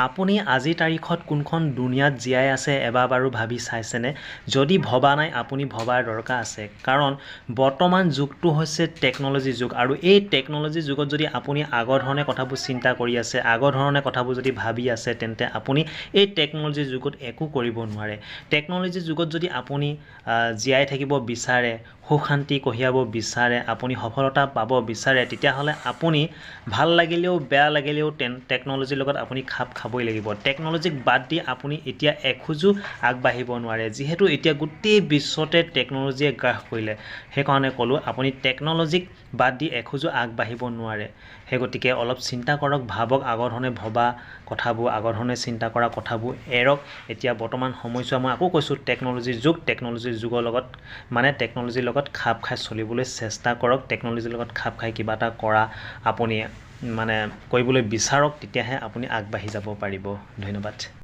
আপুনি আজিৰ তাৰিখত কোনখন দুনিয়াত জীয়াই আছে এবাৰ বাৰু ভাবি চাইছেনে? যদি ভবা নাই আপুনি ভবাৰ দৰকাৰ আছে, কাৰণ বৰ্তমান যুগটো হৈছে টেকন'লজি যুগ আৰু এই টেকন'লজি যুগত যদি আপুনি আগৰ ধৰণে কথাবোৰ চিন্তা কৰি আছে, আগৰ ধৰণে কথাবোৰ যদি ভাবি আছে, তেন্তে আপুনি এই টেকন'লজি যুগত একো কৰিব নোৱাৰে। টেকন'লজি যুগত যদি আপুনি জীয়াই থাকিব বিচাৰে, সুখ শান্তি কঢ়িয়াব বিচাৰে, আপুনি সফলতা পাব বিচাৰে, তেতিয়াহ'লে আপুনি ভাল লাগিলেও বেয়া লাগিলেও টেকন'লজিৰ লগত আপুনি খাপ খাবই লাগিব। টেকন'লজিক বাদ দি আপুনি এতিয়া এখোজো আগবাঢ়িব নোৱাৰে, যিহেতু এতিয়া গোটেই বিশ্বতে টেকন'লজিয়ে গ্ৰাস কৰিলে। সেইকাৰণে ক'লোঁ আপুনি টেকন'লজিক বাদ দি এখোজো আগবাঢ়িব নোৱাৰে। সেই গতিকে অলপ চিন্তা কৰক, ভাবক, আগৰ ধৰণে ভবা কথাবোৰ, আগৰ ধৰণে চিন্তা কৰা কথাবোৰ এৰক। এতিয়া বৰ্তমান সময়ছোৱা মই আকৌ কৈছোঁ টেকন'লজিৰ যুগ, টেকন'লজিৰ যুগৰ লগত টেকন'লজিৰ লগত খাপ খাই চলিবলৈ চেষ্টা কৰক। টেকন'লজিৰ লগত খাপ খাই কিবা এটা কৰা আপুনি কৰিবলৈ বিচাৰক, তেতিয়াহে আপুনি আগবাঢ়ি যাব পাৰিব। ধন্যবাদ।